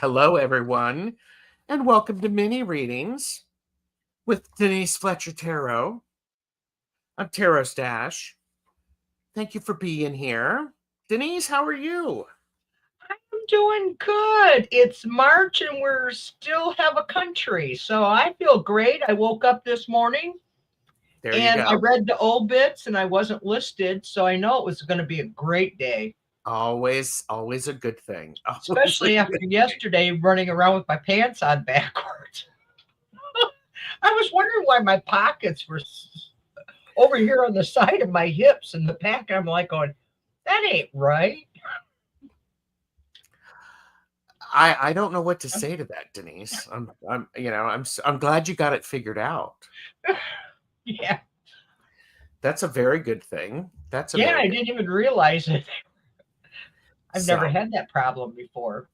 Hello, everyone, and welcome to Mini Readings with Denise Fletcher Tarot. I'm TarotStache. Thank you for being here. Denise, how are you? I'm doing good. It's March and we're still have a country, so I feel great. I woke up this morning There you and I go. read the obits and I wasn't listed, so I know it was going to be a great day. Always a good thing. Always a Especially after good thing. yesterday running around with my pants on backwards. I was wondering why my pockets were over here on the side of my hips and the back. I'm like going, that ain't right. I don't know what to say to that, Denise. I'm glad you got it figured out. Yeah. That's a very good thing. That's a Yeah, very I good. didn't even realize it. I've never So, had that problem before.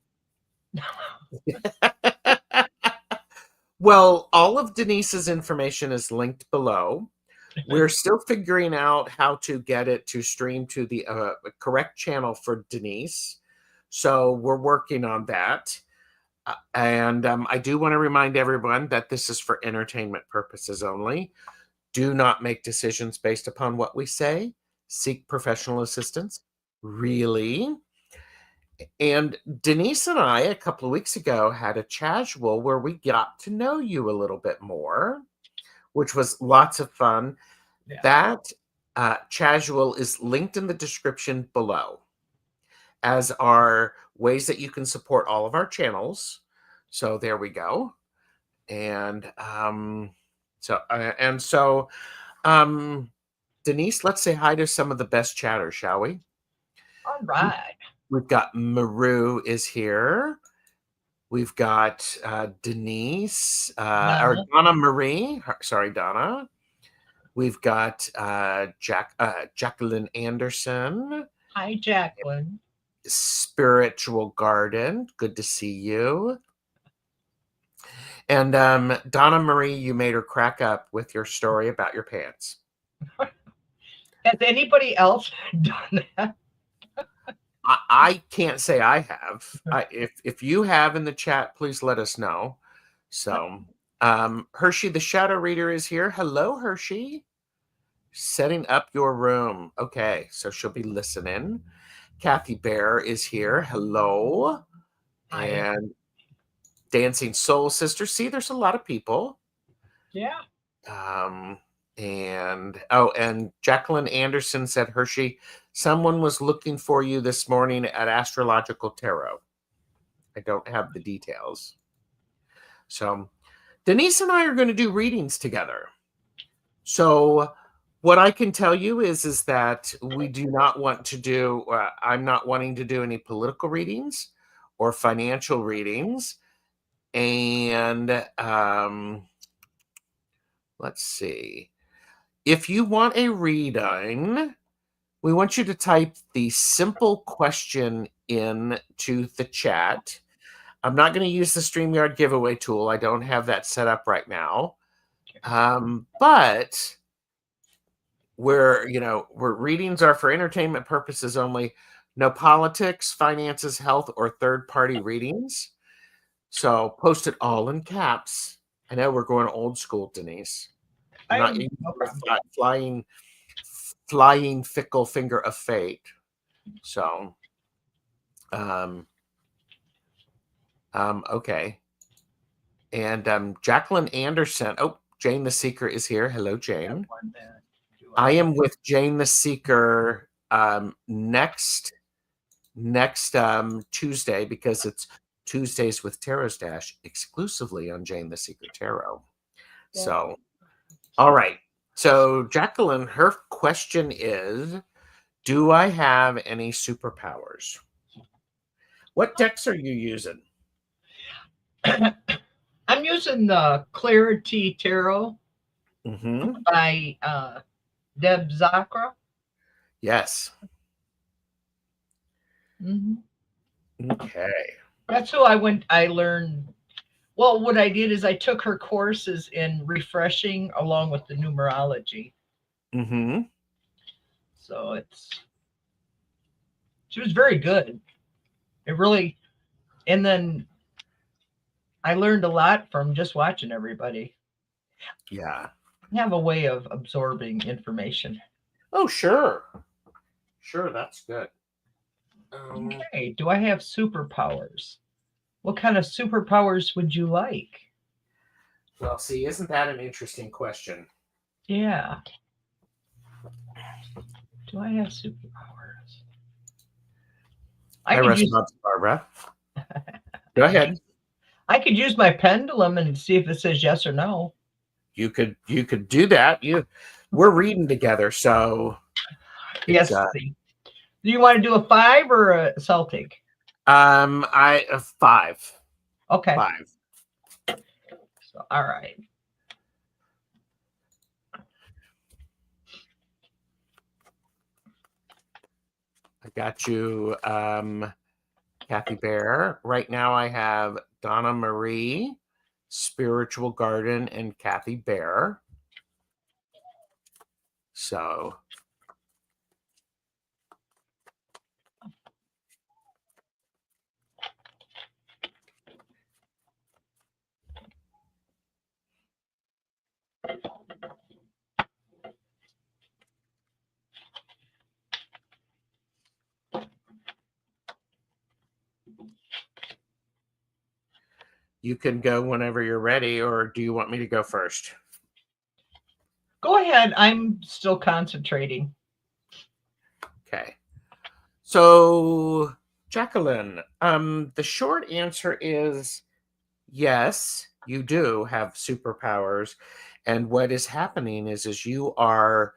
well, all of Denise's information is linked below. We're still figuring out how to get it to stream to the correct channel for Denise. So we're working on that. And I do want to remind everyone that this is for entertainment purposes only. Do not make decisions based upon what we say. Seek professional assistance. Really. And Denise and I, a couple of weeks ago, had a casual where we got to know you a little bit more, which was lots of fun. Yeah. That casual is linked in the description below, as are ways that you can support all of our channels. So there we go. And Denise, let's say hi to some of the best chatters, shall we? All right. We've got Maru is here. We've got Denise or Donna Marie. Sorry, Donna. We've got Jacqueline Anderson. Hi, Jacqueline. Spiritual Garden. Good to see you. And Donna Marie, you made her crack up with your story about your pants. Has anybody else done that? I can't say I have. If you have in the chat, please let us know. So Hershey, the shadow reader, is here. Hello, Hershey. Setting up your room. Okay, so she'll be listening. Kathy Bear is here. Hello. And Dancing Soul Sister. See, there's a lot of people. Yeah. And Jacqueline Anderson said, Hershey, someone was looking for you this morning at Astrological Tarot. I don't have the details. So Denise and I are going to do readings together. So what I can tell you is that we do not want to do, I'm not wanting to do any political readings or financial readings. And let's see. If you want a reading, we want you to type the simple question into the chat. I'm not going to use the StreamYard giveaway tool. I don't have that set up right now. But where readings are for entertainment purposes only, no politics, finances, health, or third-party readings. So post it all in caps. I know we're going old school, Denise. I'm not using the flying fickle finger of fate. So, okay. And Jacqueline Anderson. Oh, Jane the Seeker is here. Hello, Jane. I am with Jane the Seeker next Tuesday, because it's Tuesdays with TarotStache exclusively on Jane the Seeker Tarot. Yeah. So, all right. So, Jacqueline, her question is, do I have any superpowers? What decks are you using? I'm using the Clarity Tarot by Deb Zakra. Yes. Okay. That's who I learned. Well, what I did is I took her courses in refreshing along with the numerology. So she was very good. It really, and then I learned a lot from just watching everybody. Yeah. I have a way of absorbing information. Oh, sure. Sure, that's good. Okay, do I have superpowers? What kind of superpowers would you like? Well, see, isn't that an interesting question? Yeah. Do I have superpowers? I Hi, could use Restaurants Barbara. Go ahead. I could use my pendulum and see if it says yes or no. You could do that. We're reading together, so it's Yes. Do you want to do a 5 or a Celtic? I 5. Okay. 5. So, all right. I got you, Kathy Bear. Right now I have Donna Marie, Spiritual Garden, and Kathy Bear. So you can go whenever you're ready, or do you want me to go first? Go ahead. I'm still concentrating. Okay. So, Jacqueline, the short answer is yes, you do have superpowers. And what is happening is you're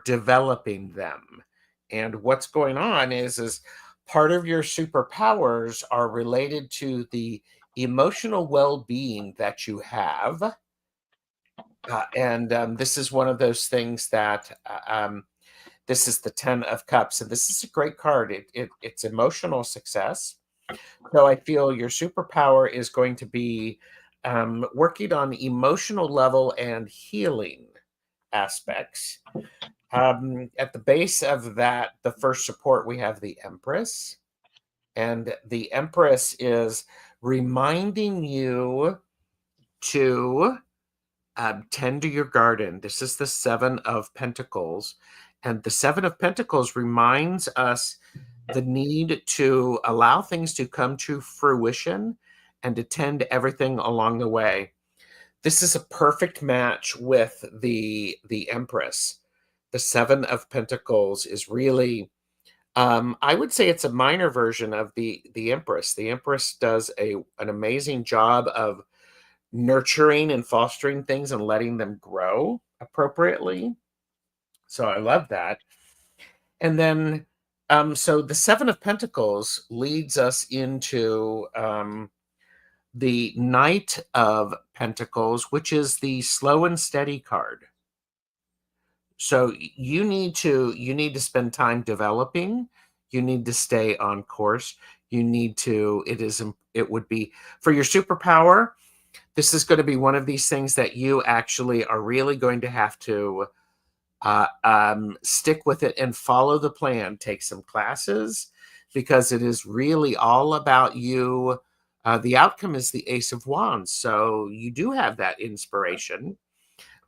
developing them. And what's going on is part of your superpowers are related to the emotional well-being that you have. And this is one of those things that this is the 10 of Cups, and this is a great card. It's emotional success. So I feel your superpower is going to be working on emotional level and healing aspects. At the base of that, the first support, we have the Empress. And the Empress is reminding you to tend to your garden. This is the 7 of Pentacles. And the 7 of Pentacles reminds us the need to allow things to come to fruition and to tend everything along the way. This is a perfect match with the Empress. The 7 of Pentacles is really, I would say it's a minor version of the Empress. The Empress does an amazing job of nurturing and fostering things and letting them grow appropriately. So I love that. And then, so the 7 of Pentacles leads us into the Knight of Pentacles, which is the slow and steady card. So you need to spend time developing. You need to stay on course. You need to, it would be for your superpower. This is going to be one of these things that you actually are really going to have to stick with it and follow the plan. Take some classes, because it is really all about you. The outcome is the Ace of Wands, so you do have that inspiration,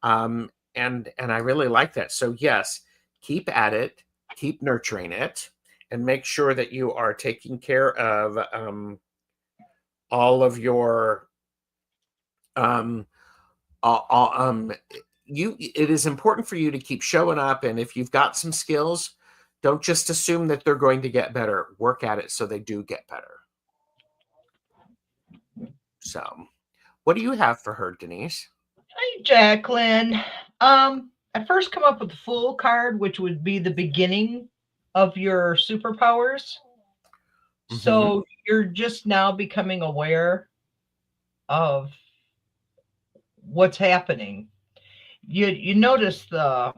and I really like that. So yes, keep at it, keep nurturing it, and make sure that you are taking care of all of your it is important for you to keep showing up, and if you've got some skills, don't just assume that they're going to get better. Work at it so they do get better. So what do you have for her, Denise? Hi, Jacqueline. I first come up with the Fool card, which would be the beginning of your superpowers. So you're just now becoming aware of what's happening. You notice the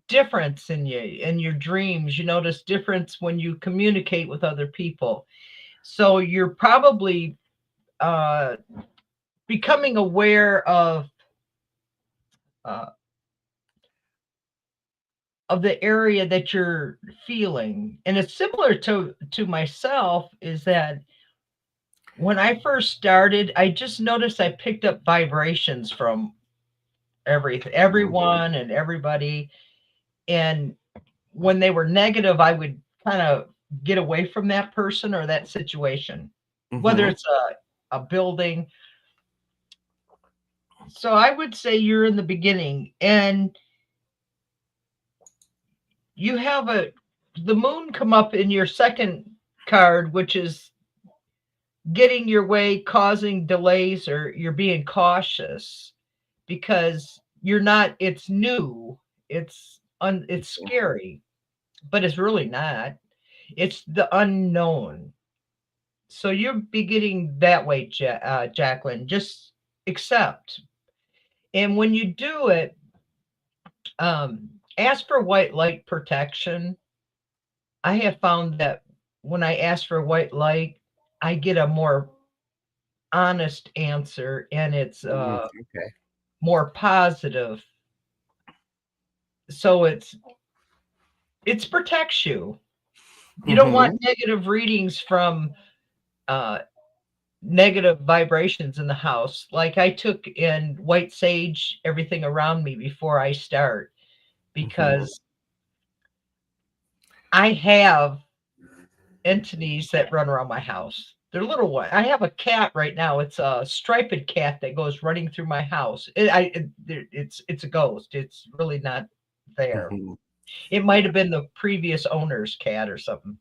difference in your dreams. You notice difference when you communicate with other people. So you're probably becoming aware of of the area that you're feeling. And it's similar to myself, is that when I first started, I just noticed I picked up vibrations from everyone and everybody. And when they were negative, I would kind of get away from that person or that situation, whether it's a building. So I would say you're in the beginning, and you have the moon come up in your second card, which is getting your way, causing delays, or you're being cautious because you're not, it's new, it's scary, but it's really not. It's the unknown. So you're beginning that way, Jacqueline. Just accept. And when you do it, ask for white light protection. I have found that when I ask for white light, I get a more honest answer, and it's Okay. more positive. So it protects you. You don't want negative readings from negative vibrations in the house. Like I took in white sage everything around me before I start, because I have entities that run around my house. They're little one. I have a cat right now. It's a striped cat that goes running through my house. It's a ghost. It's really not there. It might have been the previous owner's cat or something.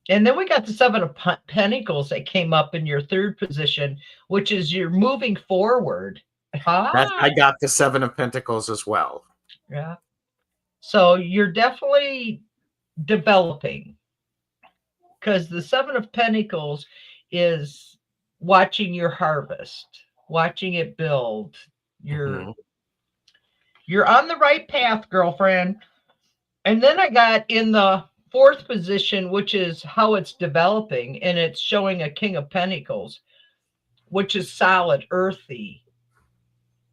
And then we got the Seven of Pentacles that came up in your third position, which is you're moving forward. I got the Seven of Pentacles as well. Yeah. So you're definitely developing, because the Seven of Pentacles is watching your harvest, watching it build. You're on the right path, girlfriend. And then I got in the fourth position, which is how it's developing, and it's showing a King of Pentacles, which is solid, earthy.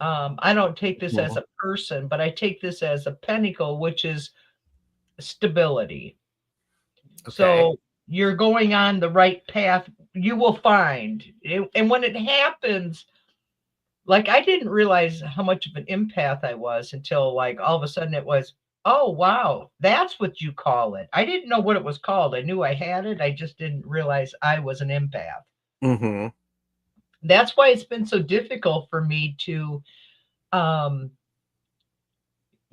I don't take this as a person, but I take this as a pentacle, which is stability. Okay. So you're going on the right path. You will find, and when it happens, like I didn't realize how much of an empath I was until like all of a sudden it was, oh, wow, that's what you call it. I didn't know what it was called. I knew I had it. I just didn't realize I was an empath. That's why it's been so difficult for me to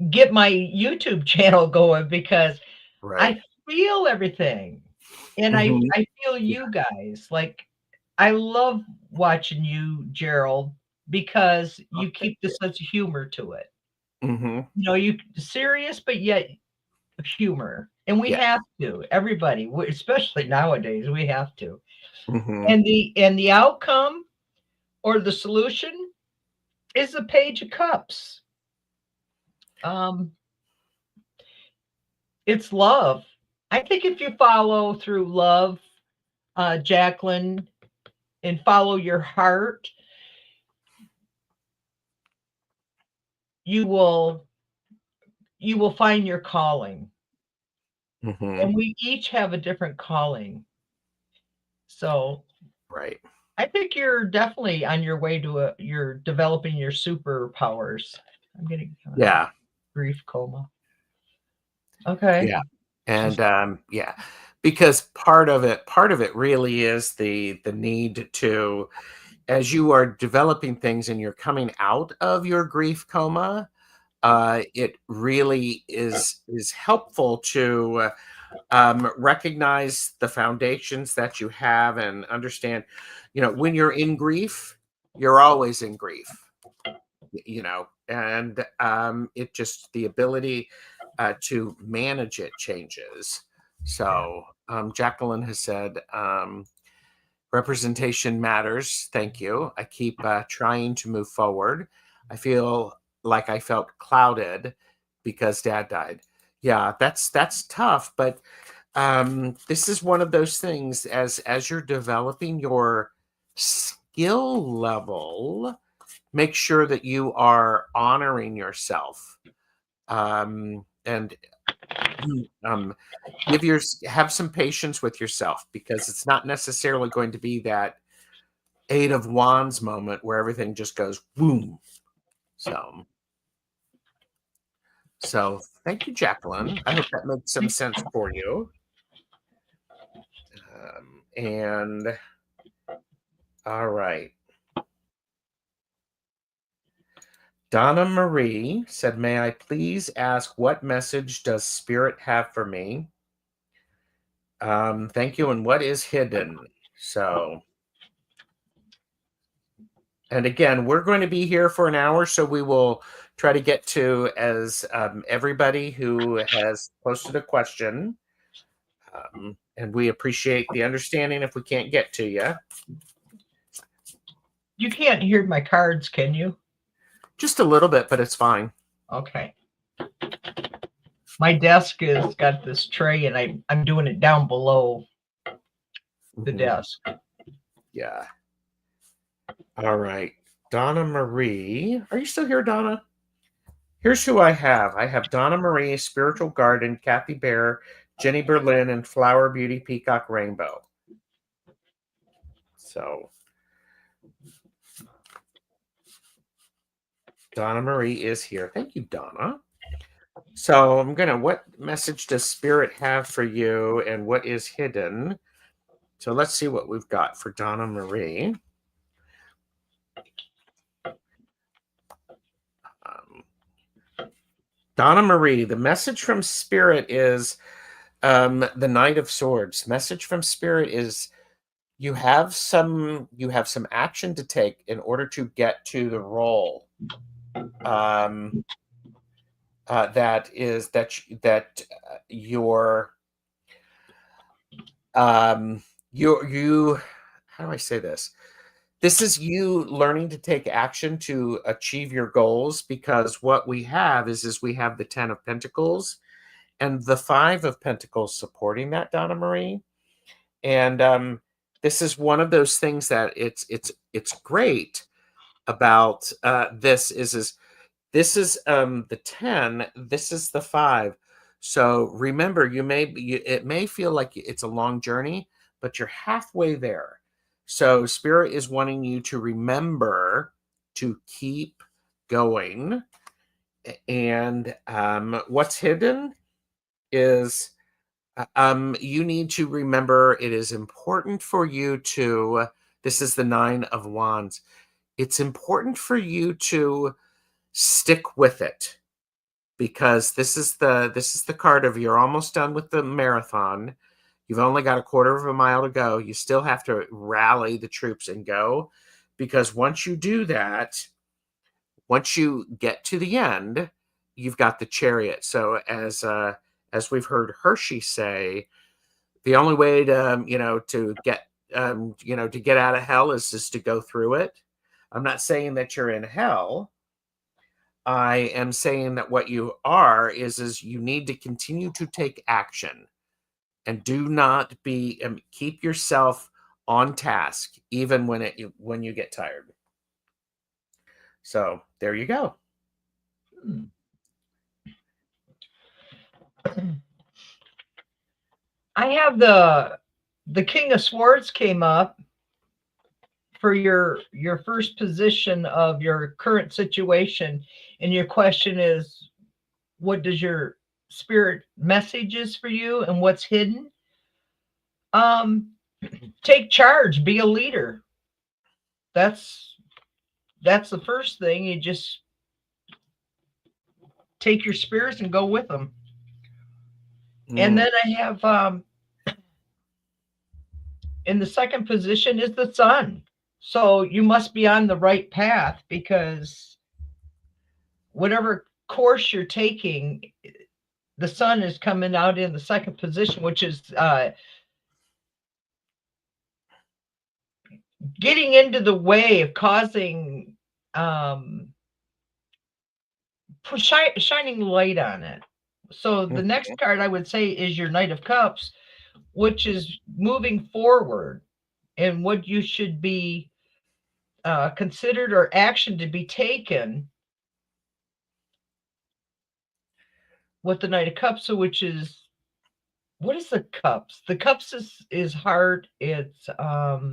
get my YouTube channel going, because I feel everything. And I feel you guys. Like, I love watching you, Gerald, because you keep the sense of humor to it. You know, you serious, but yet humor. And we have to, everybody, especially nowadays, we have to. And the outcome or the solution is the Page of Cups. It's love. I think if you follow through love, Jacqueline, and follow your heart, you will find your calling. And we each have a different calling. So I think you're definitely on your way to you're developing your superpowers. I'm getting grief coma. Okay. Yeah. And because part of it really is the need to, as you are developing things and you're coming out of your grief coma, it really is helpful to recognize the foundations that you have and understand, when you're in grief, you're always in grief, and it just, the ability to manage it changes. So Jacqueline has said, representation matters. Thank you. I keep trying to move forward. I feel like I felt clouded because Dad died. Yeah, that's tough, but this is one of those things, as you're developing your skill level, make sure that you are honoring yourself. And have some patience with yourself, because it's not necessarily going to be that 8 of Wands moment where everything just goes boom. So thank you, Jacqueline. I hope that makes some sense for you. And all right. Donna Marie said, may I please ask, what message does Spirit have for me? Thank you. And what is hidden? So, and again, we're going to be here for an hour, so we will try to get to as everybody who has posted a question. And we appreciate the understanding if we can't get to you. You can't hear my cards, can you? Just a little bit, but it's fine. Okay. My desk has got this tray, and I'm doing it down below the desk. Yeah. All right. Donna Marie. Are you still here, Donna? Here's who I have. I have Donna Marie, Spiritual Garden, Kathy Bear, Jenny Berlin, and Flower Beauty Peacock Rainbow. So Donna Marie is here. Thank you, Donna. So what message does Spirit have for you, and what is hidden? So let's see what we've got for Donna Marie. Donna Marie, the message from Spirit is the Knight of Swords. Message from Spirit is you have some action to take in order to get to the role. That you're you how do I say this? This is you learning to take action to achieve your goals, because what we have is we have the 10 of Pentacles and the 5 of Pentacles supporting that, Donna Marie. And this is one of those things that it's great about this is this is the 10, this is the 5. So remember, it may feel like it's a long journey, but you're halfway there. So Spirit is wanting you to remember to keep going. And what's hidden is you need to remember it is important for you to, this is the 9 of Wands. It's important for you to stick with it, because this is the card of you're almost done with the marathon. You've only got a quarter of a mile to go. You still have to rally the troops and go, because once you do that, once you get to the end, you've got the Chariot. So as we've heard Hershey say, the only way to get to get out of hell is just to go through it. I'm not saying that you're in hell. I am saying that what you are is you need to continue to take action, and do not be keep yourself on task even when you get tired. So there you go. I have the King of Swords came up for your first position of your current situation, and your question is, what does your spirit messages for you, and what's hidden? Take charge, be a leader. That's the first thing. You just take your spirits and go with them. And then I have in the second position is the Sun. So you must be on the right path, because whatever course you're taking, the Sun is coming out in the second position, which is getting into the way of causing shining light on it. So the next card I would say is your Knight of Cups, which is moving forward and what you should be considered, or action to be taken with the Knight of Cups, so which is, what is the Cups? The Cups is heart. It's what are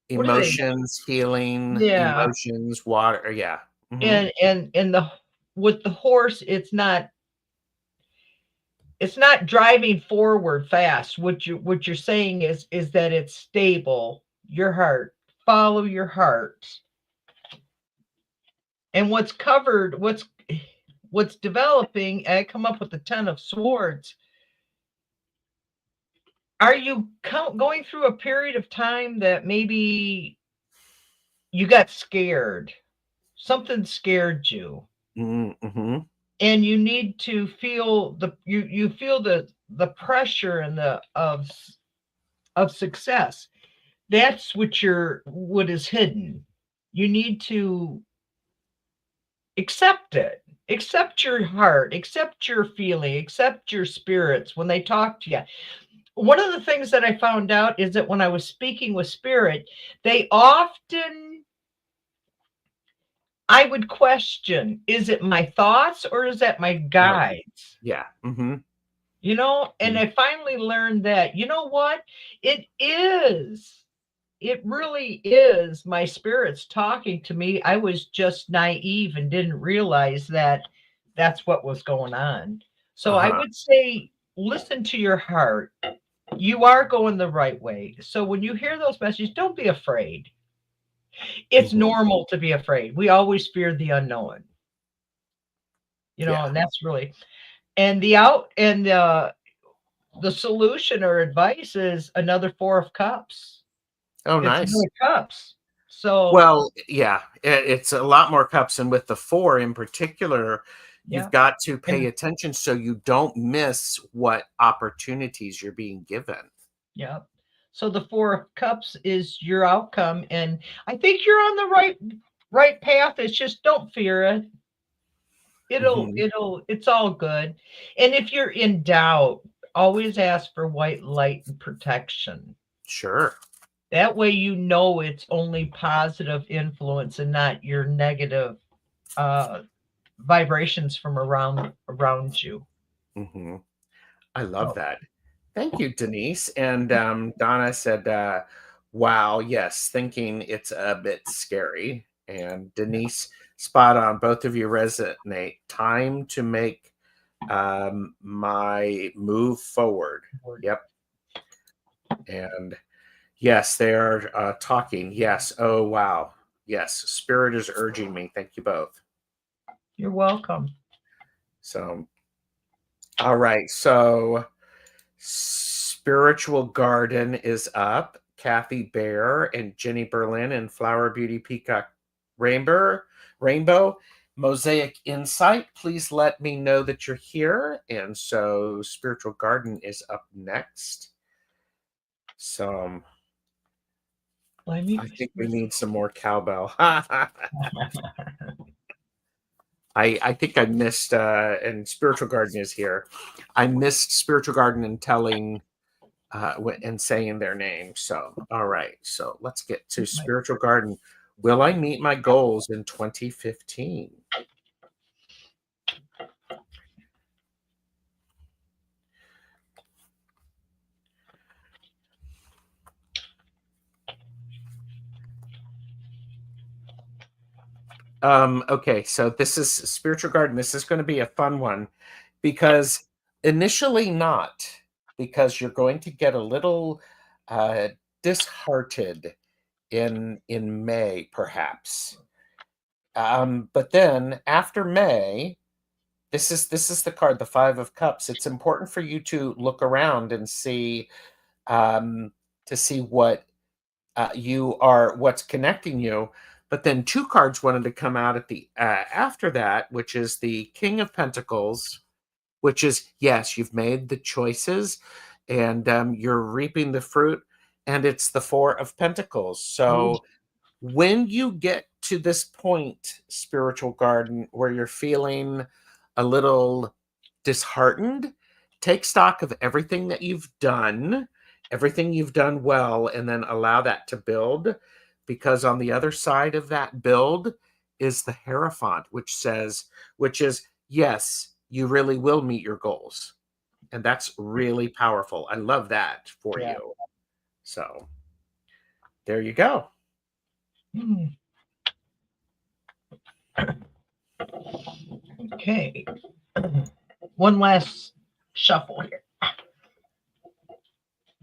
they? Emotions, healing, Yeah, emotions, water. Yeah. Hmm. and the with the horse, it's not driving forward fast. What you're saying is that it's stable. Your heart, follow your heart, and what's covered, what's developing. I come up with the Ten of Swords. Are you going through a period of time that maybe you got scared? Something scared you, Mm-hmm. and you need to feel you feel the pressure and the of success. That's what is hidden. You need to accept it. Accept your heart, accept your feeling, accept your spirits when they talk to you. One of the things that I found out is that when I was speaking with spirit, they often, I would question, is it my thoughts or is that my Oh, guides? yeah. Mm-hmm. And I finally learned that, you know what? It is. It really is my spirits talking to me. I was just naive and didn't realize that that's what was going on. So I Uh-huh. would say, listen to your heart. You are going the right way. So when you hear those messages, don't be afraid. It's Mm-hmm. normal to be afraid. We always fear the unknown, Yeah. and that's really, and the solution or advice is another Four of Cups. Oh, It's nice. another cups. So Well, yeah, it's a lot more cups, and with the four in particular, you've yeah. got to pay And attention so you don't miss what opportunities you're being given. yeah. So the Four of Cups is your outcome. And I think you're on the right path. It's just don't fear it. Hmm. It's all good. And if you're in doubt, always ask for white light and protection. Sure. That way you know it's only positive influence and not your negative uh vibrations from around you. Hmm. I love So that. Thank you, Denise. And Donna said, wow, yes, thinking it's a bit scary. And Denise, spot on. Both of you resonate. Time to make my move forward. Yep. And yes, they are talking. Yes. Oh, wow. Yes. Spirit is urging me. Thank you both. you're welcome. So, all right. So, Spiritual Garden is up. Kathy Bear and Jenny Berlin and Flower Beauty Peacock Rainbow. Mosaic Insight, please let me know that you're here. And so Spiritual Garden is up next. So Let me I think we need some more cowbell. I think I missed, and Spiritual Garden is here. I missed Spiritual Garden and telling and saying their name. So, all right. So let's get to Spiritual Garden. Will I meet my goals in 2015? Okay, so this is Spiritual Garden. This is going to be a fun one because initially not, because you're going to get a little uh, disheartened in May, perhaps. But then after May, this is the card, the Five of Cups. It's important for you to look around and see to see what what's connecting you. But then two cards wanted to come out at the after that, which is the King of Pentacles, which is yes, you've made the choices, and you're reaping the fruit, and it's the Four of Pentacles. Oh, So when you get to this point, Spiritual Garden, where you're feeling a little disheartened, take stock of everything you've done well, and then allow that to build. Because on the other side of that build is the Hierophant, which is, yes, you really will meet your goals. And that's really powerful. I love that for Yeah. you. So there you go. Okay. One last shuffle here.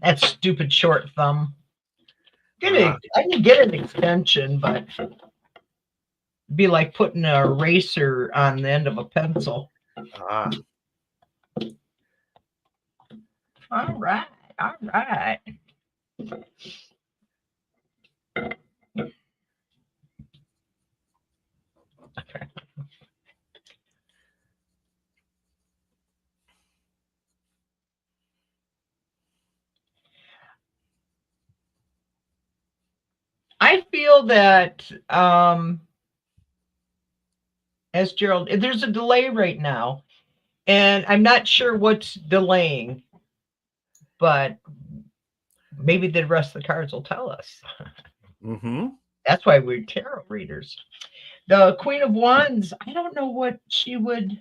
That stupid short thumb. I can get an extension, but it'd be like putting an eraser on the end of a pencil. All right. All right. Okay. I feel that as Gerald, there's a delay right now, and I'm not sure what's delaying, but maybe the rest of the cards will tell us. That's why we're tarot readers. The Queen of Wands, I don't know what she would.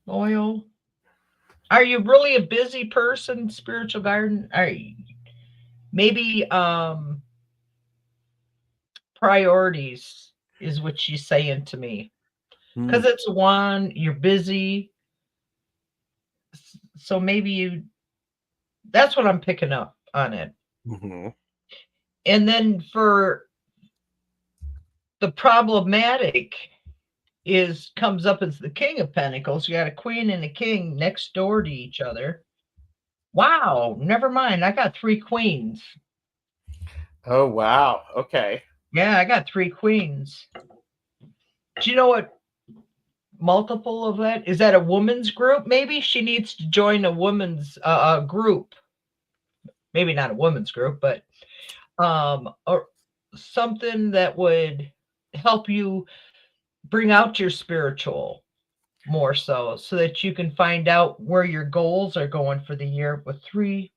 Loyal. Are you really a busy person, Spiritual Garden? Are you, maybe priorities is what she's saying to me. Because it's one, you're busy. So maybe that's what I'm picking up on it. And then for the problematic comes up as the King of Pentacles. You got a Queen and a King next door to each other. Wow, never mind. I got 3 queens. Oh, wow. Okay. Yeah, I got 3 queens. Do you know what multiple of that? Is that a woman's group? Maybe she needs to join a woman's group. Maybe not a woman's group, but or something that would help you bring out your spiritual more so that you can find out where your goals are going for the year with 3.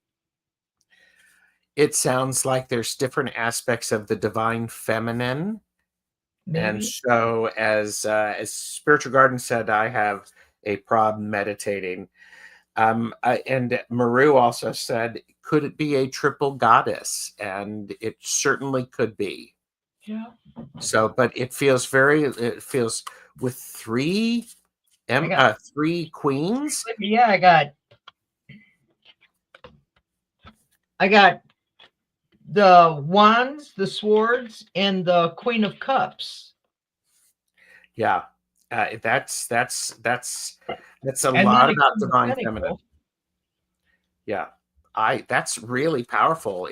It sounds like there's different aspects of the divine feminine. Maybe. And so as Spiritual Garden said, I have a problem meditating. And Maru also said, could it be a triple goddess? And it certainly could be. Yeah. So, but it feels with 3 queens. Yeah, I got the wands, the swords, and the Queen of Cups. Yeah, that's a lot about divine feminine. Yeah, that's really powerful.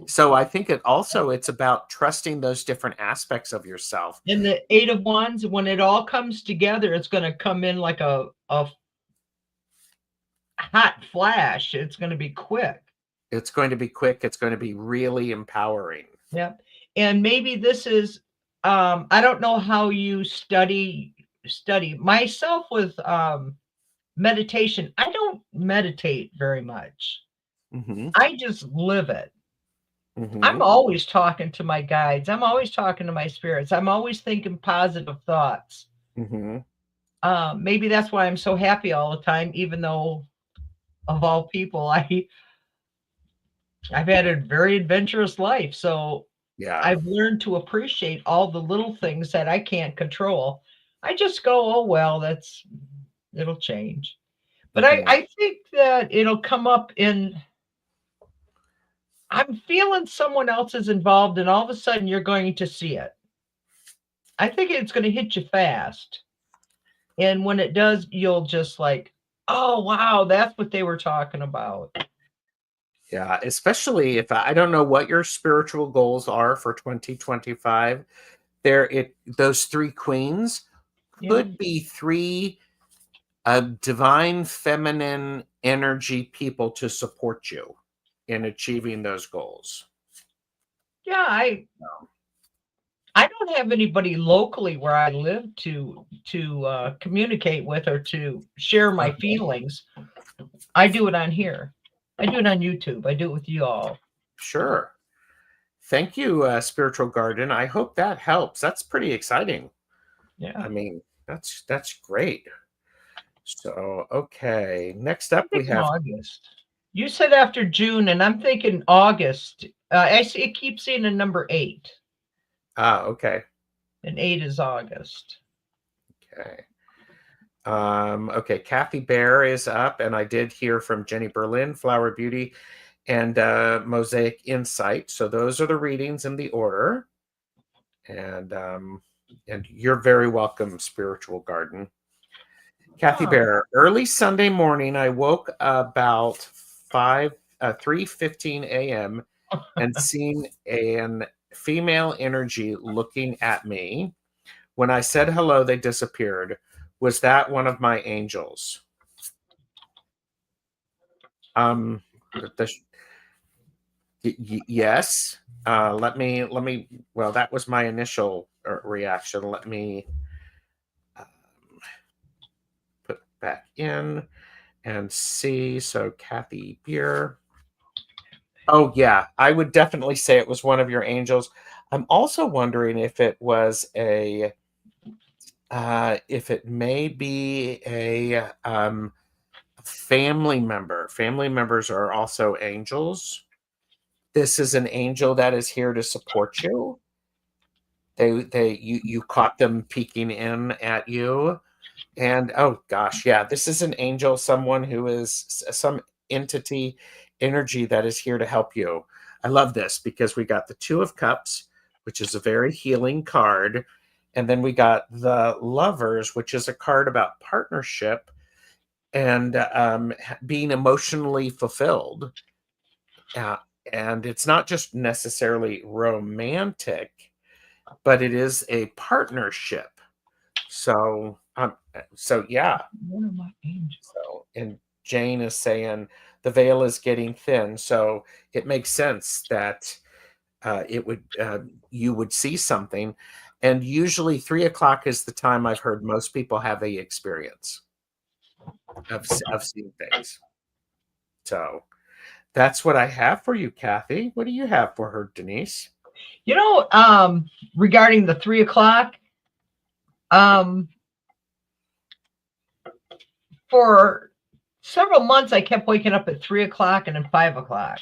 So I think it's about trusting those different aspects of yourself. And the 8 of Wands, when it all comes together, it's going to come in like a hot flash. It's going to be quick. It's going to be quick. It's going to be really empowering. Yep. And maybe this is, I don't know how you study myself with meditation. I don't meditate very much. I just live it. I'm always talking to my guides. I'm always talking to my spirits. I'm always thinking positive thoughts. Maybe that's why I'm so happy all the time, even though of all people, I've had a very adventurous life. So yeah, I've learned to appreciate all the little things that I can't control. I just go, oh, well, it'll change. But I think that it'll come up I'm feeling someone else is involved, and all of a sudden you're going to see it. I think it's going to hit you fast. And when it does, you'll just like, oh, wow, that's what they were talking about. Yeah, especially if I don't know what your spiritual goals are for 2025. Those 3 queens could be 3 divine feminine energy people to support you in achieving those goals. Yeah, I don't have anybody locally where I live to communicate with or to share my feelings. I do it on here. I do it on YouTube. I do it with you all. Sure. Thank you, Spiritual Garden. I hope that helps. That's pretty exciting. Yeah. I mean, That's great. So, okay. Next I'm up, we thinking have August. You said after June, and I'm thinking August. I see it keeps saying a number 8. okay. And 8 is August. Okay. Okay, Kathy Bear is up, and I did hear from Jenny Berlin, Flower Beauty, and Mosaic Insight. So those are the readings in the order. And you're very welcome, Spiritual Garden. Kathy Bear, early Sunday morning, I woke about 3:15 a.m. and seen an female energy looking at me. When I said hello, they disappeared. Was that one of my angels? Um, yes. Let me. Well, that was my initial reaction. Let me um, put back in and see. So, Kathy Beer. Oh yeah, I would definitely say it was one of your angels. I'm also wondering if it was if it may be a family member. Family members are also angels. This is an angel that is here to support you. You caught them peeking in at you. And oh gosh, yeah, this is an angel, someone who is some entity, energy that is here to help you. I love this because we got the Two of Cups, which is a very healing card. And then we got the Lovers, which is a card about partnership and being emotionally fulfilled. Uh, and it's not just necessarily romantic, but it is a partnership. So yeah. One of my angels. So, and Jane is saying the veil is getting thin. So it makes sense that it would you would see something. And usually 3 o'clock is the time I've heard most people have a experience of seeing things. So that's what I have for you, Kathy. What do you have for her, Denise? Regarding the 3 o'clock, for several months, I kept waking up at 3 o'clock and then 5 o'clock.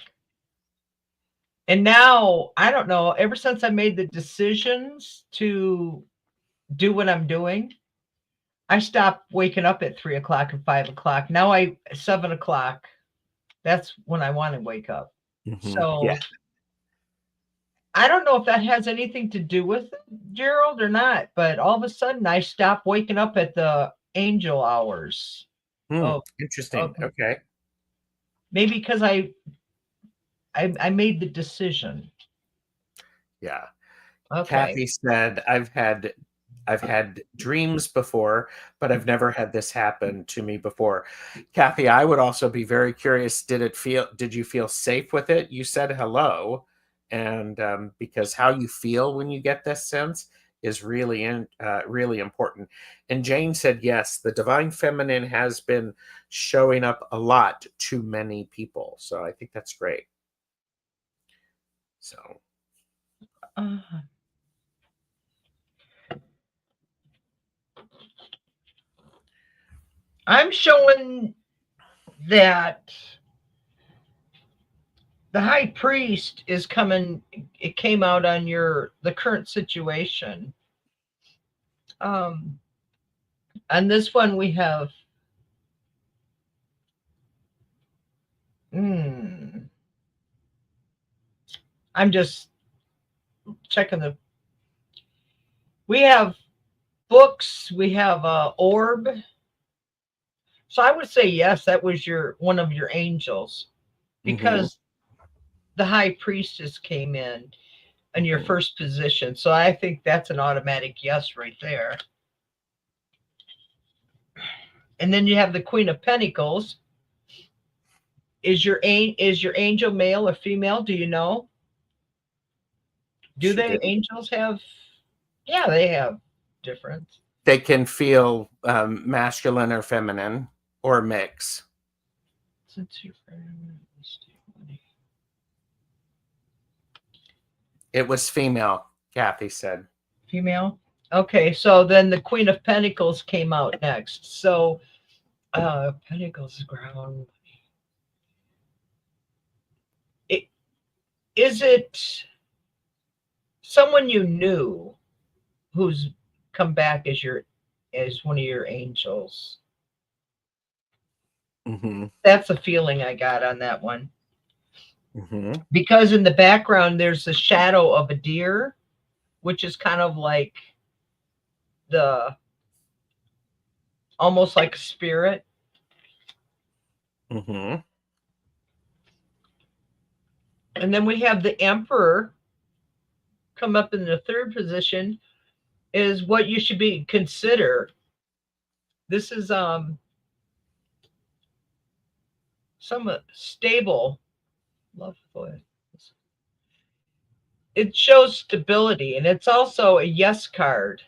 And now, I don't know, ever since I made the decisions to do what I'm doing, I stopped waking up at 3 o'clock and 5 o'clock. Now 7 o'clock, that's when I want to wake up. So Yeah. I don't know if that has anything to do with it, Gerald, or not, but all of a sudden I stopped waking up at the angel hours. Interesting. Okay. Maybe because I made the decision. Yeah. Okay. Kathy said, I've had dreams before, but I've never had this happen to me before. Kathy, I would also be very curious. Did you feel safe with it? You said hello, and because how you feel when you get this sense is really important. And Jane said, yes, the divine feminine has been showing up a lot to many people. So I think that's great. So. I'm showing that the high priest is coming. It came out on the current situation. On this one, we have I'm just checking we have books, we have a orb. So I would say yes, that was one of your angels, because the high priestess came in your first position. So I think that's an automatic yes right there. And then you have the Queen of Pentacles. Is your angel male or female? Do you know? Angels have? Yeah, they have difference. They can feel masculine or feminine or mix. It was female, Kathy said. Female? Okay, so then the Queen of Pentacles came out next. So Pentacles ground. Is it someone you knew who's come back as one of your angels? Mm-hmm. That's a feeling I got on that one. Mm-hmm. Because in the background there's the shadow of a deer, which is kind of like the almost like a spirit. Mm-hmm. And then we have the Emperor come up in the third position, is what you should be consider. This is somewhat stable. Love it. It shows stability, and it's also a yes card.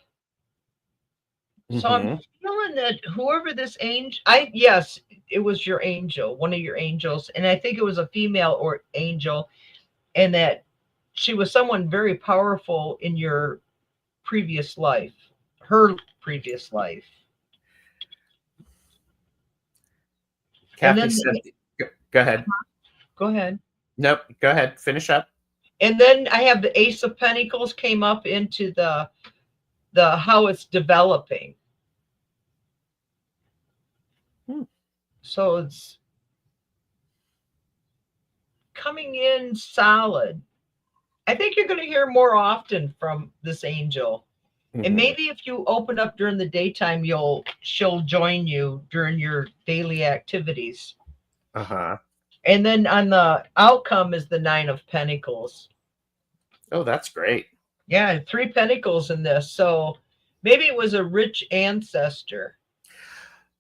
So I'm Mm-hmm. feeling that whoever this angel, it was your angel, one of your angels, and I think it was a female or angel, and that she was someone very powerful in your previous life, her previous life. And Kathy then, said, go ahead. go ahead. Nope, go ahead. Finish up. And then I have the Ace of Pentacles came up into the how it's developing. Hmm. So it's coming in solid. I think you're going to hear more often from this angel. And Mm-hmm. maybe if you open up during the daytime, she'll join you during your daily activities. Uh-huh. And then on the outcome is the Nine of Pentacles. Oh, that's great. Yeah, 3 pentacles in this. So maybe it was a rich ancestor.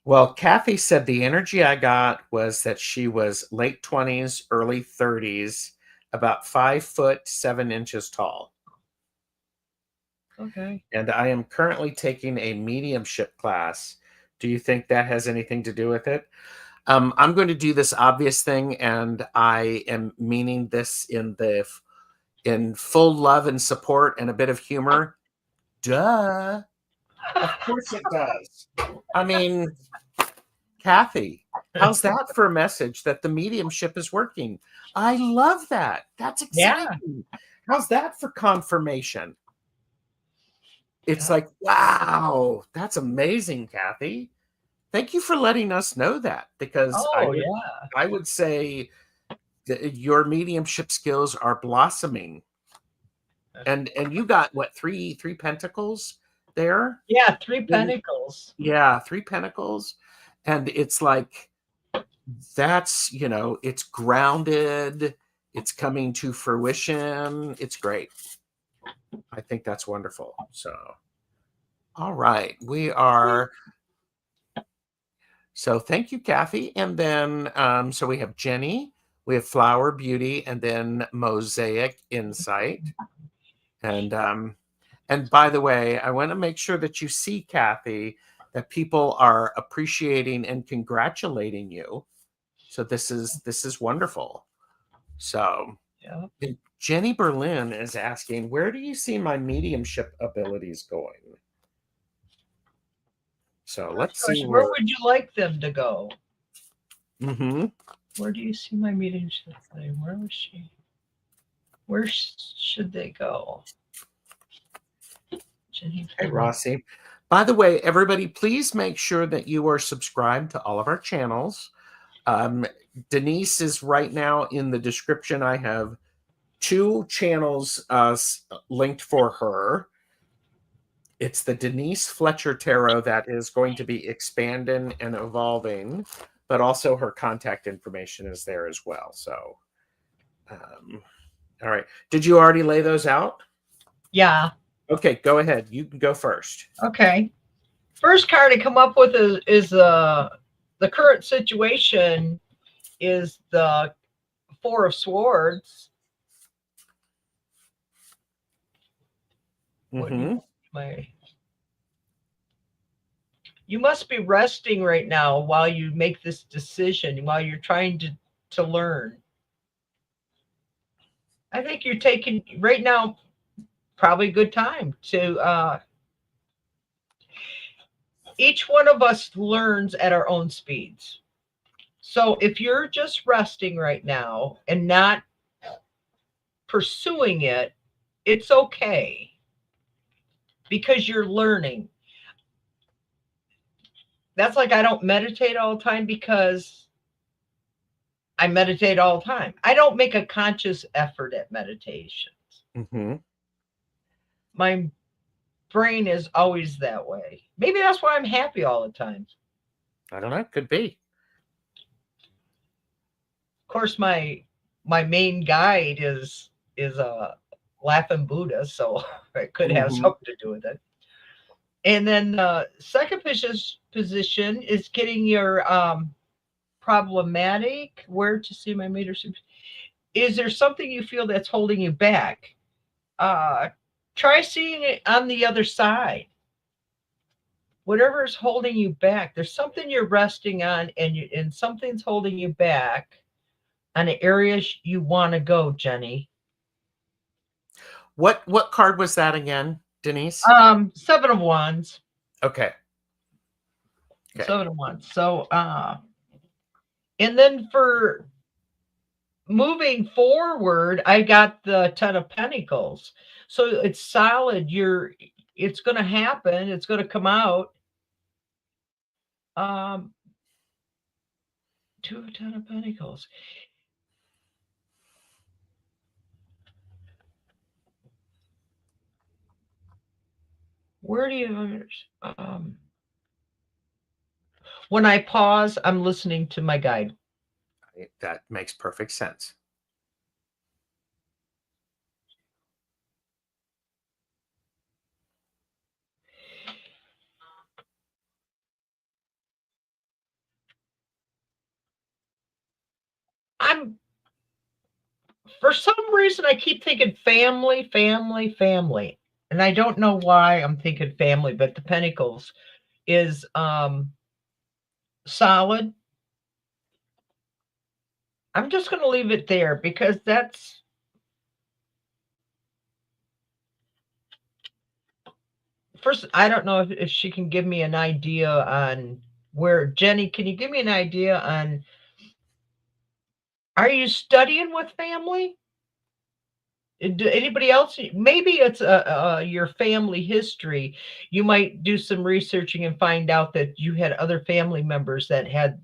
Well, Kathy said the energy I got was that she was late 20s, early 30s, about 5'7" tall. Okay. And I am currently taking a mediumship class. Do you think that has anything to do with it? I'm going to do this obvious thing, and I am meaning this in full love and support and a bit of humor. Duh. Of course it does. I mean, Kathy, how's that for a message that the mediumship is working? I love that. That's Yeah. exciting. How's that for confirmation? It's Yeah. like, wow, that's amazing, Kathy. Thank you for letting us know that, because Oh, yeah. I would say that your mediumship skills are blossoming. And you got what, three pentacles there? Yeah, 3 pentacles. Yeah, 3 pentacles. And it's like, that's, it's grounded, it's coming to fruition. It's great. I think that's wonderful. So, all right, so thank you, Kathy. And then, so we have Jenny, we have Flower Beauty, and then Mosaic Insight. And by the way, I want to make sure that you see, Kathy, that people are appreciating and congratulating you. So this is wonderful. So Yeah. Jenny Berlin is asking, where do you see my mediumship abilities going? So let's see Where would you like them to go? Mm-hmm. Where do you see my mediumship thing? Where was she? Where should they go? Jenny. Hey, Rossi. By the way, everybody, please make sure that you are subscribed to all of our channels. Denise is right now in the description. I have 2 channels linked for her. It's the Denise Fletcher Tarot that is going to be expanding and evolving, but also her contact information is there as well. So, all right. Did you already lay those out? Yeah. Okay, go ahead. You can go first. Okay. First card I come up with is the current situation is the 4 of Swords. Mm-hmm. You must be resting right now while you make this decision, while you're trying to learn. I think you're taking right now probably a good time to each one of us learns at our own speeds. So if you're just resting right now and not pursuing it, it's okay because you're learning. That's like I don't meditate all the time because I meditate all the time. I don't make a conscious effort at meditation. Mm-hmm. My brain is always that way. Maybe that's why I'm happy all the time. I don't know. Could be. Of course, my main guide is a laughing Buddha, so it could have Mm-hmm. something to do with it. And then the second position is getting your problematic. Where to see my meter? Is there something you feel that's holding you back? Try seeing it on the other side. Whatever is holding you back, there's something you're resting on, and something's holding you back on the areas you want to go, Jenny. What card was that again, Denise? 7 of Wands. Okay. 7 of Wands. So and then for moving forward, I got the 10 of Pentacles. So it's solid. It's gonna happen, it's gonna come out. 2 of 10 of Pentacles. Where do you when I pause, I'm listening to my guide. That makes perfect sense. For some reason, I keep thinking family, family, family. And I don't know why I'm thinking family, but the Pentacles is solid. I'm just going to leave it there because that's first. I don't know if she can give me an idea on where. Jenny, can you give me an idea on, are you studying with family? Anybody else? Maybe it's your family history. You might do some researching and find out that you had other family members that had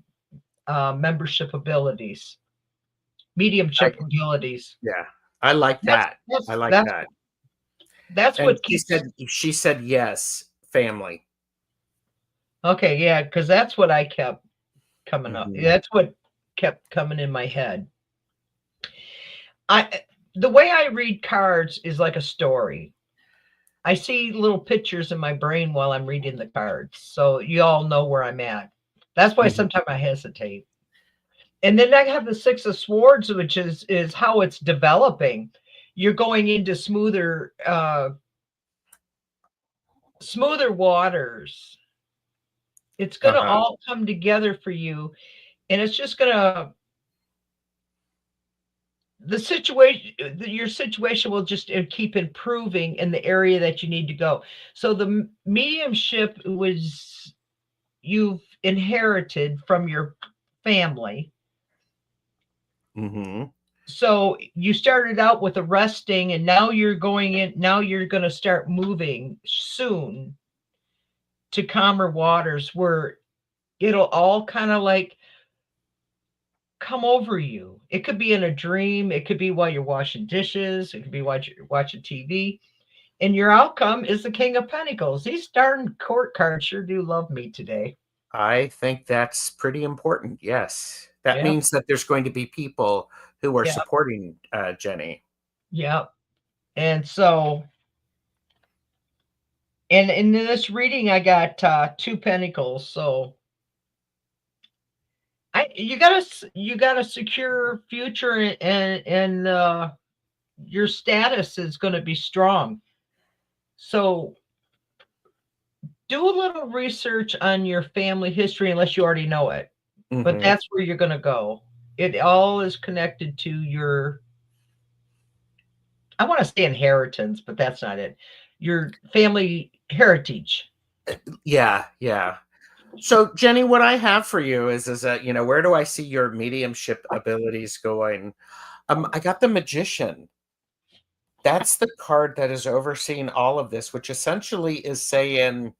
membership abilities, mediumship abilities. Yeah, I like That's that. that's I like that's that. that's And what keeps. she said yes, family. Okay, yeah, because that's what I kept coming up. Mm-hmm. That's what kept coming in my head. The way I read cards is like a story. I see little pictures in my brain while I'm reading the cards, so you all know where I'm at. That's why Mm-hmm. sometimes I hesitate. And then I have the Six of Swords, which is how it's developing. You're going into smoother waters. It's going to Uh-huh. all come together for you, and it's just going to your situation will just keep improving in the area that you need to go. So the mediumship was you've inherited from your family. Mm-hmm. So you started out with a resting, and now you're going in. Now you're going to start moving soon to calmer waters where it'll all kind of like come over you. It could be in a dream. It could be while you're washing dishes. It could be while you're watching TV. And your outcome is the King of Pentacles. These darn court cards sure do love me today. I think that's pretty important. Yes. That Yep. means that there's going to be people who are Yep. supporting Jenny. Yep. And so, and in this reading, I got 2 Pentacles. So you got a secure future, and your status is going to be strong. So do a little research on your family history unless you already know it. Mm-hmm. But that's where you're going to go. It all is connected to your, I want to say inheritance, but that's not it. Your family heritage. Yeah, yeah. So, Jenny, what I have for you is that, where do I see your mediumship abilities going? I got the Magician. That's the card that is overseeing all of this, which essentially is saying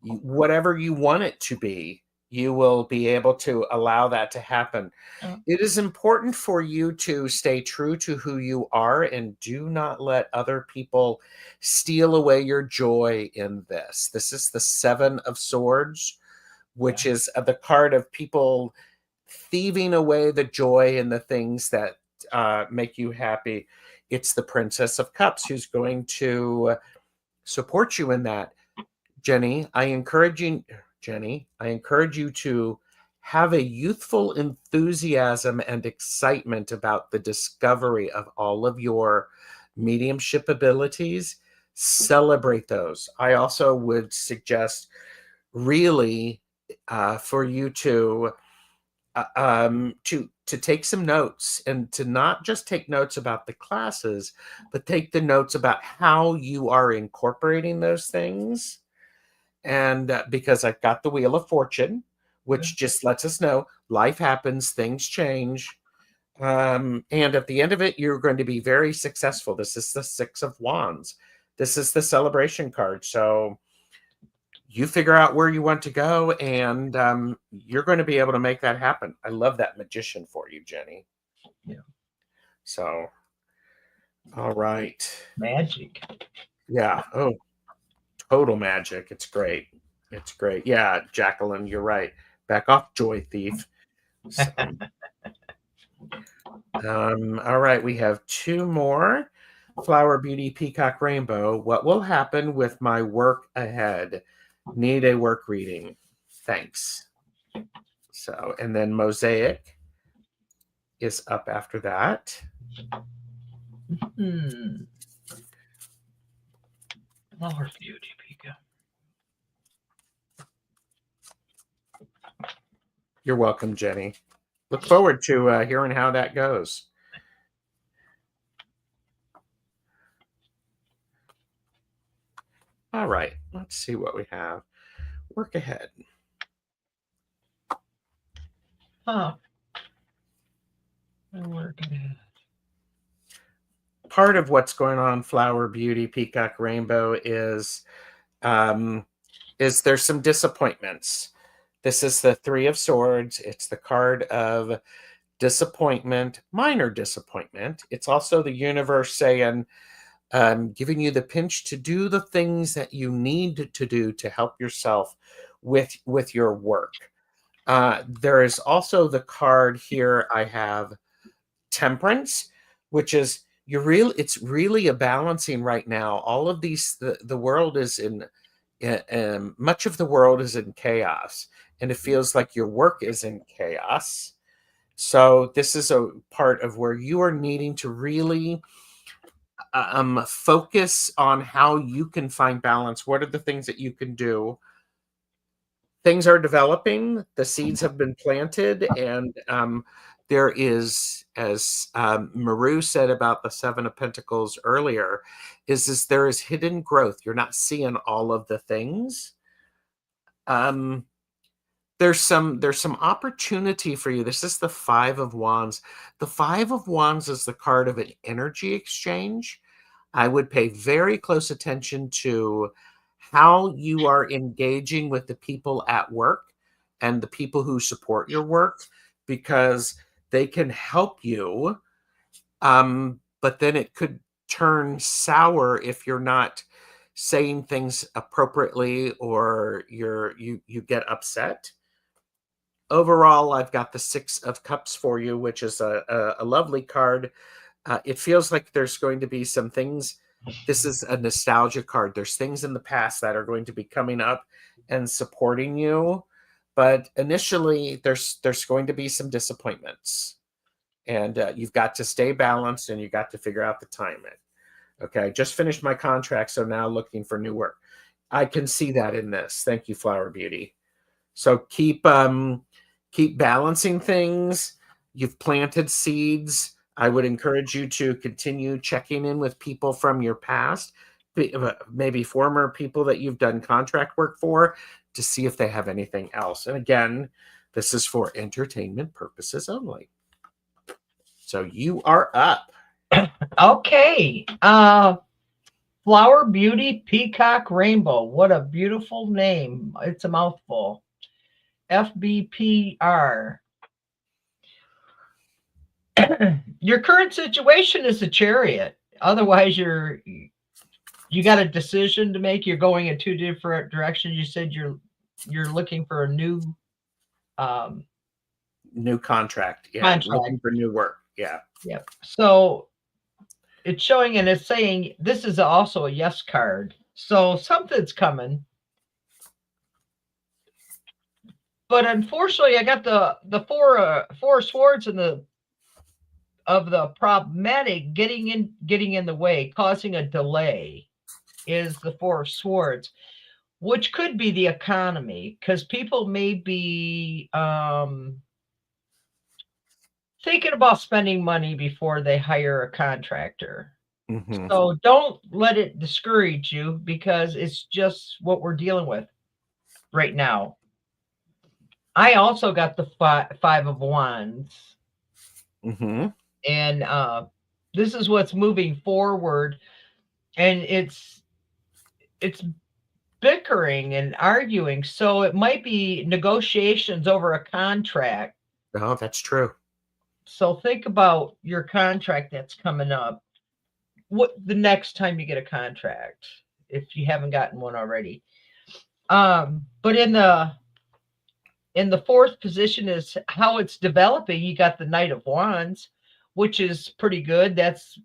whatever you want it to be, you will be able to allow that to happen. Oh, It is important for you to stay true to who you are and do not let other people steal away your joy in this. This is the Seven of Swords, yeah. which is the card of people thieving away the joy and the things that make you happy. It's the Princess of Cups who's going to support you in that. Jenny, I encourage you to have a youthful enthusiasm and excitement about the discovery of all of your mediumship abilities. Celebrate those. I also would suggest really for you to take some notes, and to not just take notes about the classes, but take the notes about how you are incorporating those things. And because I've got the Wheel of Fortune, which just lets us know life happens, things change. And at the end of it, you're going to be very successful. This is the Six of Wands. This is the celebration card. So you figure out where you want to go, and you're going to be able to make that happen. I love that Magician for you, Jenny. Yeah. So, all right. Magic. Yeah. Oh, total magic. It's great. It's great. Yeah, Jacqueline, you're right. Back off, Joy Thief. So, all right, we have two more. Flower Beauty Peacock Rainbow. What will happen with my work ahead? Need a work reading. Thanks. So, and then Mosaic is up after that. Flower Beauty Pika. You're welcome, Jenny. Look forward to hearing how that goes. All right, let's see what we have. Work ahead. Huh. Work ahead. Part of what's going on, Flower Beauty Peacock Rainbow, is there's some disappointments. This is the Three of Swords. It's the card of disappointment, minor disappointment. It's also the universe saying, giving you the pinch to do the things that you need to do to help yourself with your work. There is also the card here. I have Temperance, which is it's really a balancing right now. All of these, the world is in much of the world is in chaos, and it feels like your work is in chaos. So this is a part of where you are needing to really focus on how you can find balance. What are the things that you can do? Things are developing. The seeds have been planted, and there is, as Maru said about the Seven of Pentacles earlier, is there is hidden growth. You're not seeing all of the things. There's some opportunity for you. This is the Five of Wands. The Five of Wands is the card of an energy exchange. I would pay very close attention to how you are engaging with the people at work and the people who support your work, because they can help you. But then it could turn sour if you're not saying things appropriately, or you get upset. Overall, I've got the Six of Cups for you, which is a lovely card. It feels like there's going to be some things. This is a nostalgia card. There's things in the past that are going to be coming up and supporting you. But initially, there's going to be some disappointments. And you've got to stay balanced, and you got to figure out the timing. Okay, I just finished my contract, so now looking for new work. I can see that in this. Thank you, Flower Beauty. So keep balancing things. You've planted seeds. I would encourage you to continue checking in with people from your past. maybe former people that you've done contract work for, to see if they have anything else. And again, this is for entertainment purposes only. So you are up. Okay. Flower Beauty Peacock Rainbow. What a beautiful name. It's a mouthful. FBPR. Your current situation is a Chariot. Otherwise, you got a decision to make. You're going in two different directions. You said you're looking for a new new contract. Yeah, contract. Looking for new work. Yeah. Yep. So it's showing and it's saying this is also a yes card. So something's coming. But unfortunately, I got the four swords and the problematic getting in the way, causing a delay, is the Four of Swords, which could be the economy, because people may be thinking about spending money before they hire a contractor. Mm-hmm. So don't let it discourage you, because it's just what we're dealing with right now. I also got the Five of Wands. Mm-hmm. And this is what's moving forward, and it's bickering and arguing, so it might be negotiations over a contract. Oh, that's true. So think about your contract that's coming up, what the next time you get a contract, if you haven't gotten one already. But in the fourth position is how it's developing. You got the Knight of Wands, which is pretty good. That's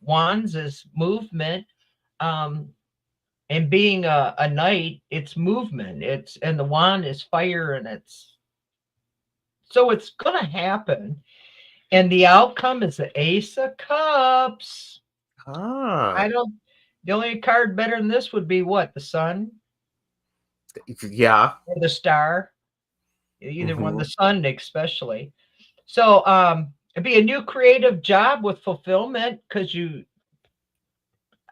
Wands is movement. And being a knight, it's movement. And the wand is fire, and it's gonna happen. And the outcome is the Ace of Cups. The only card better than this would be what? The sun? Yeah. Or the star. Either one, the sun especially. So it'd be a new creative job with fulfillment, because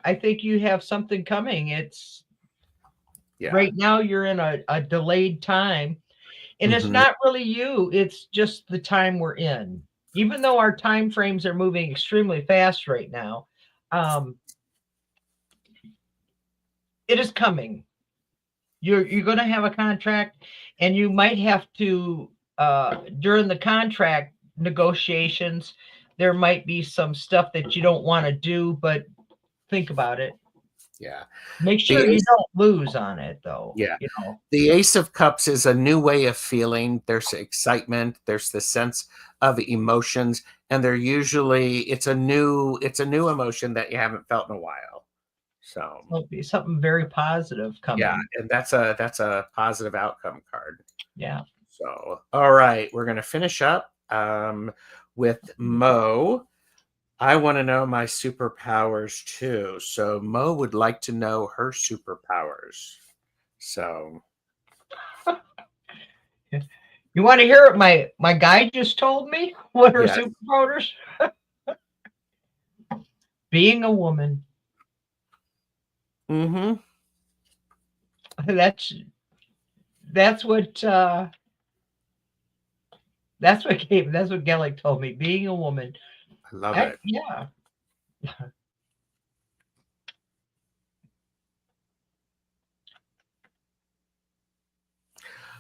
I think you have something coming. It's right now you're in a delayed time, and it's not really you, it's just the time we're in. Even though our time frames are moving extremely fast right now, it is coming. You're going to have a contract, and you might have to during the contract negotiations, there might be some stuff that you don't want to do, but think about it. Yeah. Make sure you don't lose on it, though. Yeah. The Ace of Cups is a new way of feeling. There's excitement. There's the sense of emotions, and it's a new emotion that you haven't felt in a while. So it'll be something very positive coming. Yeah, and that's a positive outcome card. Yeah. So all right, we're gonna finish up with Mo. I want to know my superpowers too. So Mo would like to know her superpowers. So you want to hear what my guy just told me? What her superpowers? Being a woman. Mm-hmm. That's what Gellick told me. Being a woman. I love it. Yeah.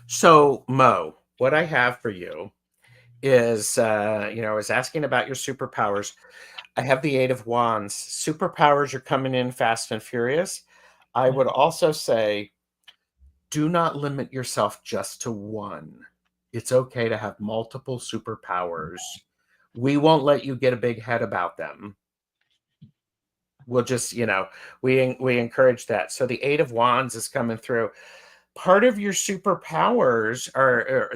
So Mo, what I have for you is, I was asking about your superpowers. I have the Eight of Wands. Superpowers are coming in fast and furious. I would also say, do not limit yourself just to one. It's okay to have multiple superpowers. We won't let you get a big head about them. We'll just, we encourage that. So the Eight of Wands is coming through. Part of your superpowers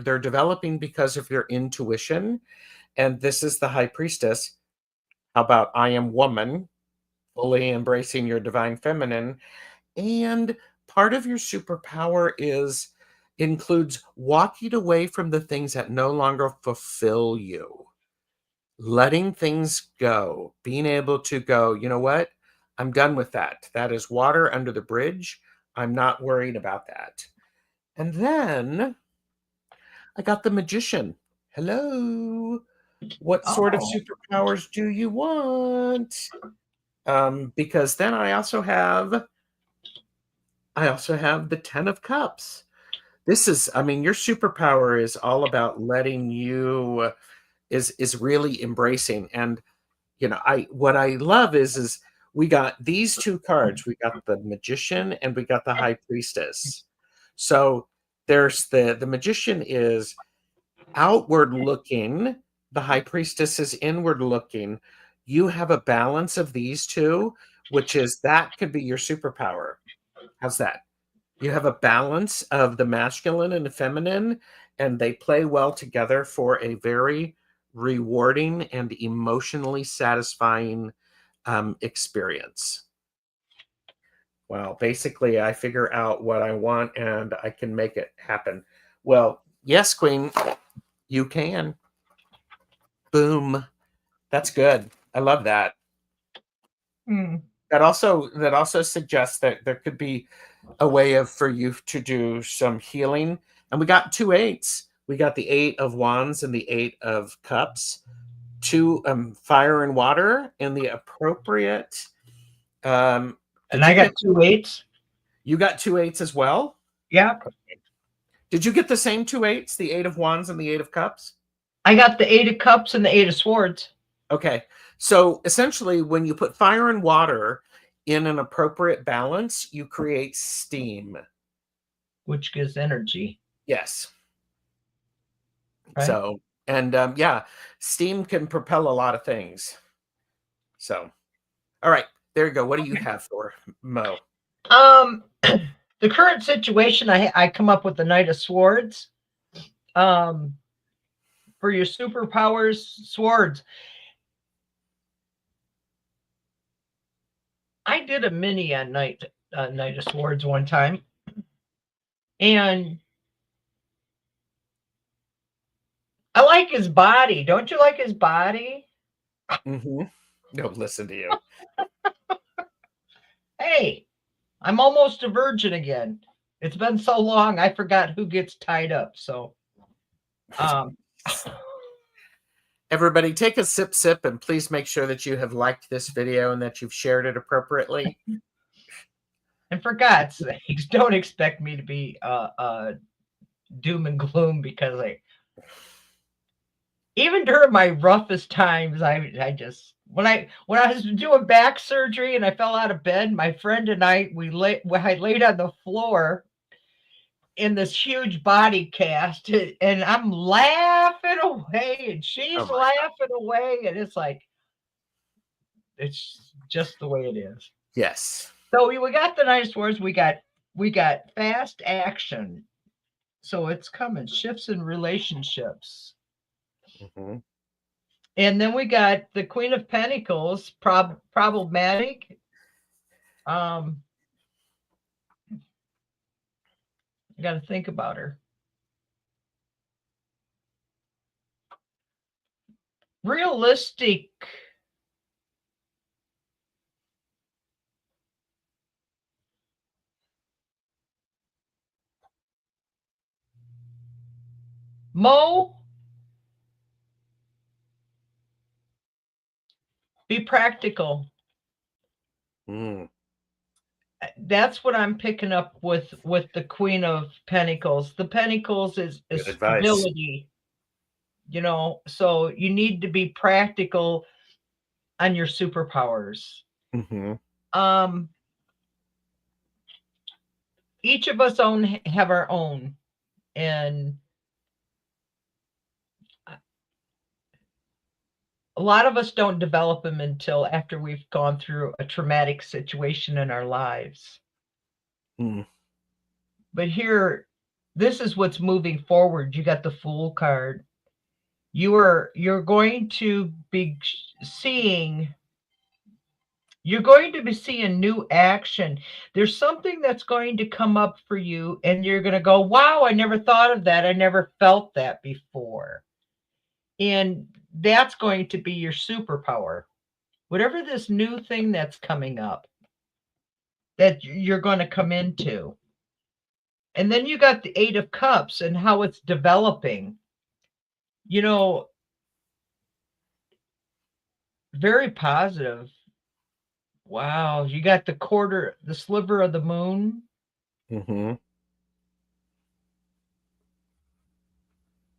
they're developing because of your intuition. And this is the High Priestess. How about I am woman, fully embracing your divine feminine. And part of your superpower includes walking away from the things that no longer fulfill you. Letting things go, being able to go, you know what? I'm done with that. That is water under the bridge. I'm not worried about that. And then I got the Magician. Hello. What sort of Oh, superpowers do you want? Because then I also have the 10 of Cups. This is, I mean, your superpower is all about letting you is really embracing. And you know, what I love is we got these two cards. We got the Magician and we got the High Priestess. So there's the Magician is outward looking, the High Priestess is inward looking. You have a balance of these two, which is that could be your superpower. How's that? You have a balance of the masculine and the feminine, and they play well together for a very rewarding and emotionally satisfying experience. Well, basically, I figure out what I want and I can make it happen. Well, yes, Queen, you can. Boom. That's good. I love that. That also suggests that there could be a way of for you to do some healing. And we got 2 8s. We got the 8 of Wands and the 8 of Cups. 2 fire and water in the appropriate. and I got 2 8s. You got 2 8s as well? Yeah. Did you get the same 2 8s, the 8 of Wands and the 8 of Cups? I got the 8 of Cups and the 8 of Swords. Okay. So essentially, when you put fire and water in an appropriate balance, you create steam, which gives energy. Yes. Right? So, and yeah, steam can propel a lot of things. So, all right, there you go. What do you have for Mo? The current situation, I come up with the Knight of Swords. For your superpowers, swords. I did a mini on Knight of Swords one time, and I like his body. Don't you like his body? Mm-hmm. No, listen to you. Hey, I'm almost a virgin again. It's been so long, I forgot who gets tied up. So, everybody, take a sip, and please make sure that you have liked this video and that you've shared it appropriately. And for God's sakes, don't expect me to be doom and gloom, because even during my roughest times, I just when I was doing back surgery and I fell out of bed, my friend and I I laid on the floor in this huge body cast, and I'm laughing away and she's laughing away, and it's like, it's just the way it is. Yes. So we got the Knight of Swords. We got fast action. So it's coming. Shifts in relationships. Mm-hmm. And then we got the Queen of Pentacles, problematic. I got to think about her. Realistic. Mo, be practical. That's what I'm picking up with the Queen of Pentacles. The Pentacles is stability, you know, so you need to be practical on your superpowers. Mm-hmm. Each of us have our own, and a lot of us don't develop them until after we've gone through a traumatic situation in our lives. But here, this is what's moving forward. You got the Fool card. You're going to be seeing new action. There's something that's going to come up for you, and you're going to go, wow, I never thought of that. I never felt that before. And that's going to be your superpower. whatever this new thing that's coming up that you're going to come into. And then you got the Eight of Cups and how it's developing. You know, very positive. Wow, you got the sliver of the moon. Mm-hmm.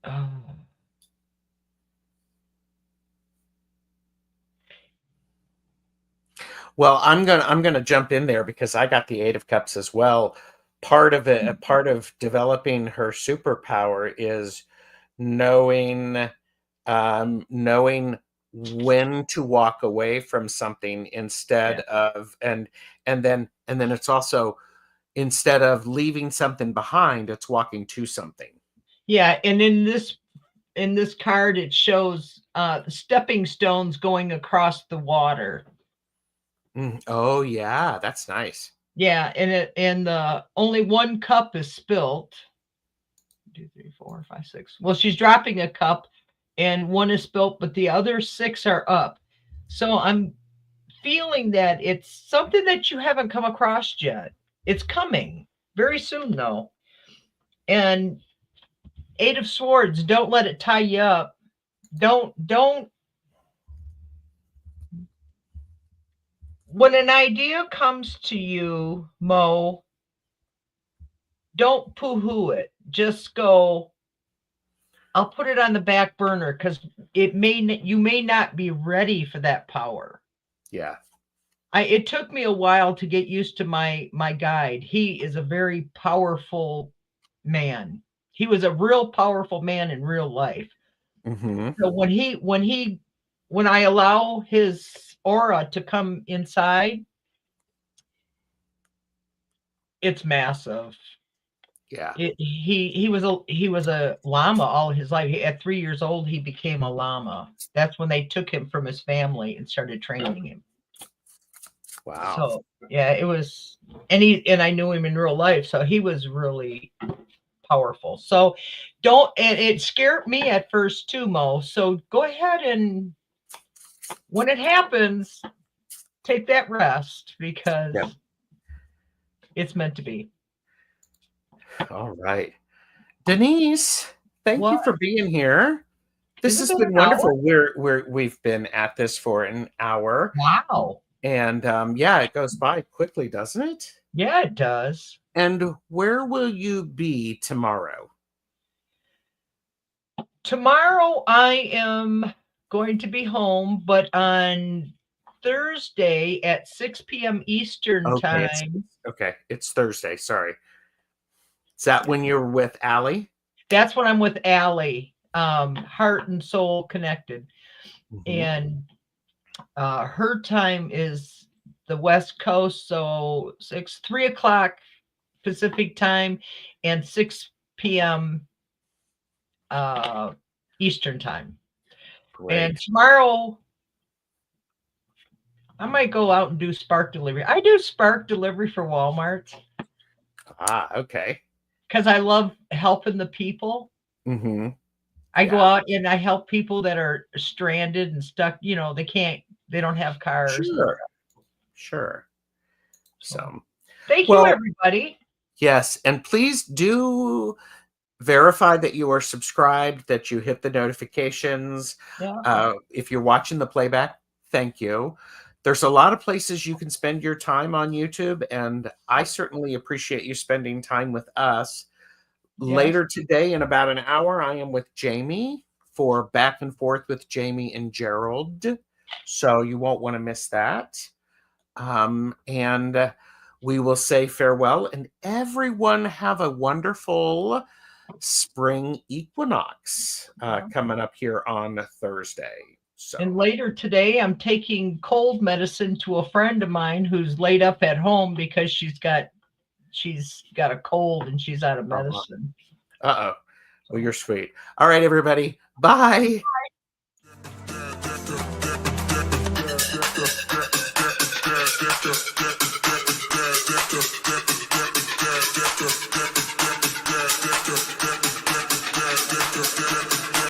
Oh. Well, I'm gonna jump in there because I got the Eight of Cups as well. Part of it, part of developing her superpower is knowing knowing when to walk away from something instead of and then it's also instead of leaving something behind, it's walking to something. Yeah, and in this card it shows the stepping stones going across the water. Oh yeah, that's nice. Yeah, and the only one cup is spilt. 2, 3, 4, 5, 6. Well, she's dropping a cup and one is spilt, but the other 6 are up. So I'm feeling that it's something that you haven't come across yet. It's coming very soon though. And Eight of Swords, don't let it tie you up. Don't when an idea comes to you, Mo, don't poo-hoo it. Just go, I'll put it on the back burner because you may not be ready for that power. Yeah. It took me a while to get used to my guide. He is a very powerful man. He was a real powerful man in real life. Mm-hmm. So when I allow his aura to come inside, it's massive. Yeah. He was a llama all his life. At 3 years old, he became a llama. That's when they took him from his family and started training him. Wow. So yeah, it was, and I knew him in real life, so he was really powerful. So and it scared me at first too, Mo. So go ahead and when it happens, take that rest because it's meant to be. All right. Denise, thank you for being here. This has been wonderful. We've been at this for an hour. Wow. And yeah, it goes by quickly, doesn't it? Yeah, it does. And where will you be tomorrow? Tomorrow I am going to be home, but on Thursday at 6 p.m. Eastern time. It's Thursday. Sorry. Is that when you're with Allie? That's when I'm with Allie, Heart and Soul Connected. Mm-hmm. And her time is the West Coast, so 3 o'clock Pacific time and 6 p.m. Eastern time. Great. And tomorrow I might go out and do spark delivery. I do spark delivery for Walmart. Ah, okay. Because I love helping the people. Mm-hmm. I go out and I help people that are stranded and stuck. You know, they don't have cars. Sure. So thank you, everybody. Yes. And please do verify that you are subscribed, that you hit the notifications. Yeah. If you're watching the playback, thank you. There's a lot of places you can spend your time on YouTube, and I certainly appreciate you spending time with us. Yes. Later today, in about an hour, I am with Jamie for Back and Forth with Jamie and Gerald. So you won't want to miss that. And we will say farewell, and everyone have a wonderful spring equinox coming up here on Thursday. So. And later today, I'm taking cold medicine to a friend of mine who's laid up at home because she's got a cold and she's out of medicine. Uh-oh. Well, you're sweet. All right, everybody. Bye. Bye.